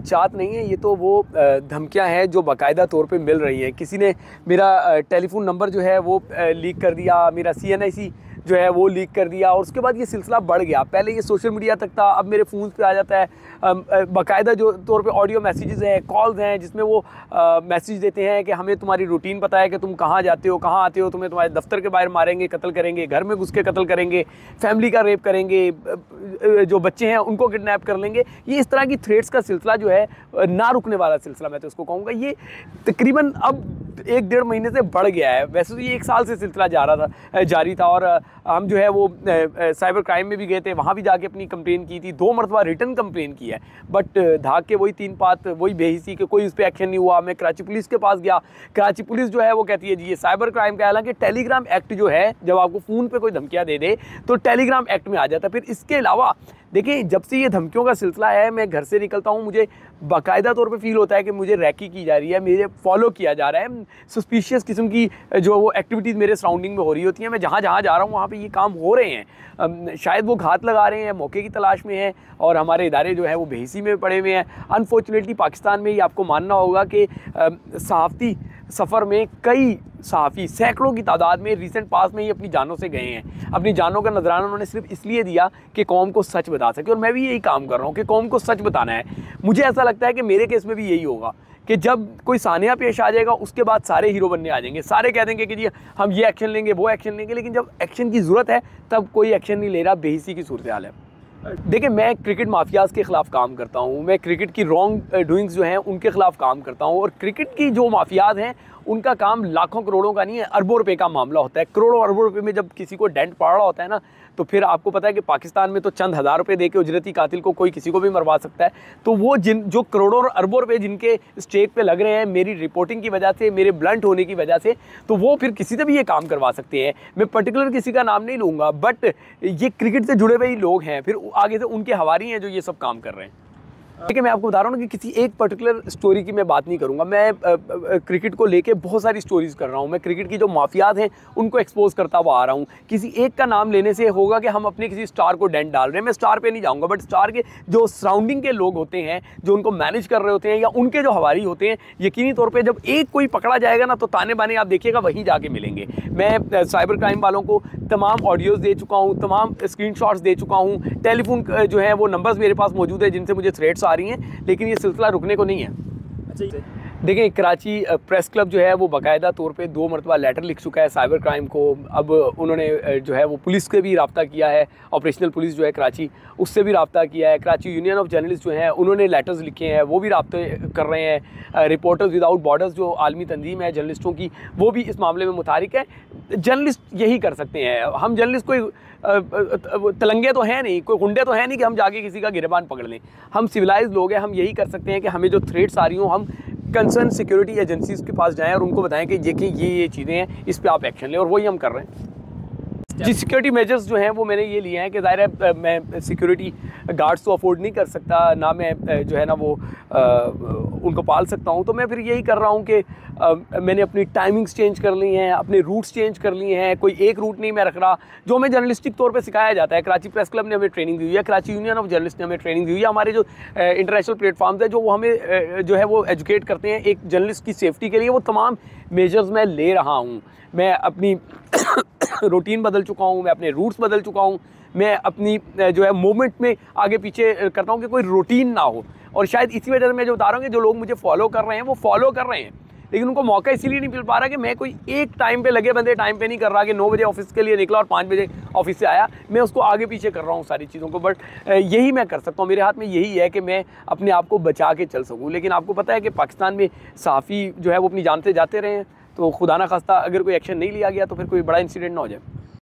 खदशात नहीं है, ये तो वो धमकियां हैं जो बाकायदा तौर पे मिल रही हैं। किसी ने मेरा टेलीफोन नंबर जो है वो लीक कर दिया, मेरा CNIC जो है वो लीक कर दिया, और उसके बाद ये सिलसिला बढ़ गया। पहले ये सोशल मीडिया तक था, अब मेरे फ़ोन पे आ जाता है। बाकायदा जो तौर पे ऑडियो मैसेजेस हैं, कॉल्स हैं, जिसमें वो मैसेज देते हैं कि हमें तुम्हारी रूटीन पता है कि तुम कहाँ जाते हो, कहाँ आते हो, तुम्हें तुम्हारे दफ्तर के बाहर मारेंगे, कत्ल करेंगे, घर में घुस के कत्ल करेंगे, फैमिली का रेप करेंगे, जो बच्चे हैं उनको किडनैप कर लेंगे। ये इस तरह की थ्रेट्स का सिलसिला जो है ना रुकने वाला सिलसिला, मैं तो इसको कहूँगा। ये तकरीबन अब 1-1.5 महीने से बढ़ गया है। वैसे तो ये 1 साल से सिलसिला जारी था, और हम जो है वो साइबर क्राइम में भी गए थे, वहाँ भी जाके अपनी कंप्लेन की थी, 2 मरतबा रिटर्न कंप्लेन की है, बट धाक के वही 3 बात, वही बेहिसी कि कोई उस पर एक्शन नहीं हुआ। मैं कराची पुलिस के पास गया, कराची पुलिस जो है वो कहती है जी ये साइबर क्राइम का, हालांकि टेलीग्राम एक्ट जो है, जब आपको फ़ोन पे कोई धमकियाँ दे दे तो टेलीग्राम एक्ट में आ जाता है। फिर इसके अलावा देखिए, जब से ये धमकियों का सिलसिला है, मैं घर से निकलता हूँ, मुझे बाकायदा तौर पे फील होता है कि मुझे रैकी की जा रही है, मुझे फॉलो किया जा रहा है। सस्पिशियस किस्म की जो वो एक्टिविटीज़ मेरे सराउंडिंग में हो रही होती हैं। मैं जहाँ जहाँ जा रहा हूँ वहाँ पे ये काम हो रहे हैं। शायद वो घात लगा रहे हैं, मौके की तलाश में हैं, और हमारे इदारे जो है वो बेहिसी में पड़े हुए हैं। अनफॉर्चुनेटली पाकिस्तान में ये आपको मानना होगा कि सहाफ़ती सफ़र में कई सहाफ़ी सैकड़ों की तादाद में रिसेंट पास में ही अपनी जानों से गए हैं। अपनी जानों का नजराना उन्होंने सिर्फ इसलिए दिया कि कौम को सच बता सके, और मैं भी यही काम कर रहा हूँ कि कौम को सच बताना है। मुझे ऐसा लगता है कि मेरे केस में भी यही होगा कि जब कोई सानिया पेश आ जाएगा, उसके बाद सारे हीरो बनने आ जाएंगे, सारे कह देंगे कि जी हम ये एक्शन लेंगे, वो एक्शन लेंगे, लेकिन जब एक्शन की ज़रूरत है तब कोई एक्शन नहीं ले रहा। बेहिसी की सूरत हाल है। देखिए, मैं क्रिकेट माफियाज़ के ख़िलाफ़ काम करता हूँ, मैं क्रिकेट की रॉन्ग डूइंग्स जो हैं उनके ख़िलाफ़ काम करता हूँ, और क्रिकेट की जो माफियाज़ हैं उनका काम लाखों करोड़ों का नहीं है, अरबों रुपए का मामला होता है। करोड़ों अरबों रुपए में जब किसी को डेंट पड़ रहा होता है ना, तो फिर आपको पता है कि पाकिस्तान में तो चंद हज़ार रुपए दे के उजरती कातिल को कोई किसी को भी मरवा सकता है। तो वो जो करोड़ों और अरबों रुपए जिनके स्टेक पे लग रहे हैं मेरी रिपोर्टिंग की वजह से, मेरे ब्लंट होने की वजह से, तो वो फिर किसी से भी ये काम करवा सकते हैं। मैं पर्टिकुलर किसी का नाम नहीं लूँगा, बट ये क्रिकेट से जुड़े हुए ही लोग हैं, फिर आगे से उनके हवारी हैं जो ये सब काम कर रहे हैं। देखिए, मैं आपको बता रहा हूँ ना कि किसी एक पर्टिकुलर स्टोरी की मैं बात नहीं करूँगा। मैं क्रिकेट को लेके बहुत सारी स्टोरीज़ कर रहा हूँ। मैं क्रिकेट की जो माफियात हैं उनको एक्सपोज करता हुआ आ रहा हूँ। किसी एक का नाम लेने से होगा कि हम अपने किसी स्टार को डेंट डाल रहे हैं। मैं स्टार पे नहीं जाऊँगा, बट स्टार के जो सराउंडिंग के लोग होते हैं, जो उनको मैनेज कर रहे होते हैं, या उनके जो हवारी होते हैं, यकीनी तौर पर जब एक कोई पकड़ा जाएगा ना, तो ताने बाने आप देखिएगा वहीं जाके मिलेंगे। मैं साइबर क्राइम वालों को तमाम ऑडियोज़ दे चुका हूँ, तमाम स्क्रीनशॉट्स दे चुका हूँ, टेलीफोन जो है वो नंबर्स मेरे पास मौजूद है जिनसे मुझे थ्रेट्स आ रही हैं, लेकिन ये सिलसिला रुकने को नहीं है। अच्छा, देखिए, कराची प्रेस क्लब जो है वो बाकायदा तौर पे 2 मरतबा लेटर लिख चुका है साइबर क्राइम को। अब उन्होंने जो है वो पुलिस से भी रब्ता किया है, ऑपरेशनल पुलिस जो है कराची, उससे भी रब्ता किया है। कराची यूनियन ऑफ जर्नलिस्ट जो हैं उन्होंने लेटर्स लिखे हैं, वो भी रब्ते कर रहे हैं। रिपोर्टर्स विदाउट बॉर्डर्स जो आलमी तंजीम है जर्नलिस्टों की, वो भी इस मामले में मुतारिक है। जर्नलिस्ट यही कर सकते हैं। हम जर्नलिस्ट कोई तलंगे तो हैं नहीं, कोई गुंडे तो हैं नहीं कि हम जाके किसी का गिरबान पकड़ लें। हम सिविलाइज लोग हैं, हम यही कर सकते हैं कि हमें जो थ्रेट्स आ रही हों, हम कंसर्न सिक्योरिटी एजेंसीज़ के पास जाएं और उनको बताएं कि देखिए ये चीज़ें हैं, इस पे आप एक्शन लें, और वही हम कर रहे हैं। जी, सिक्योरिटी मेजर्स जो हैं वो मैंने ये लिए हैं कि ज़ाहिर है मैं सिक्योरिटी गार्ड्स तो अफोर्ड नहीं कर सकता, ना मैं जो है ना वो उनको पाल सकता हूँ। तो मैं फिर यही कर रहा हूँ कि मैंने अपनी टाइमिंग्स चेंज कर ली हैं, अपने रूट्स चेंज कर लिए हैं। कोई एक रूट नहीं मैं रख रहा, जो हमें जर्नलिस्टिक तौर पे सिखाया जाता है। कराची प्रेस क्लब ने हमें ट्रेनिंग दी हुई है, कराची यूनियन ऑफ जर्नलिस्ट ने हमें ट्रेनिंग दी हुई है, हमारे जो इंटरनेशनल प्लेटफॉर्म्स है जो वो हमें जो है वो एजुकेट करते हैं एक जर्नलिस्ट की सेफ्टी के लिए। वो तमाम मेजर्स मैं ले रहा हूँ। मैं अपनी रूटीन बदल चुका हूँ, मैं अपने रूट्स बदल चुका हूँ, मैं अपनी जो है मूवमेंट में आगे पीछे करता हूँ कि कोई रूटीन ना हो। और शायद इसी वजह से मैं जो बता रहा हूँ कि जो लोग मुझे फॉलो कर रहे हैं वो फॉलो कर रहे हैं, लेकिन उनको मौका इसीलिए नहीं मिल पा रहा कि मैं कोई एक टाइम पे लगे बंदे टाइम पे नहीं कर रहा कि 9 बजे ऑफिस के लिए निकला और 5 बजे ऑफिस से आया। मैं उसको आगे पीछे कर रहा हूँ सारी चीज़ों को, बट यही मैं कर सकता हूँ। मेरे हाथ में यही है कि मैं अपने आप को बचा के चल सकूँ। लेकिन आपको पता है कि पाकिस्तान में सहाफ़ी जो है वो अपनी जान से जाते रहे हैं, तो खुदा ना खास्ता अगर कोई एक्शन नहीं लिया गया तो फिर कोई बड़ा इंसिडेंट ना हो जाए।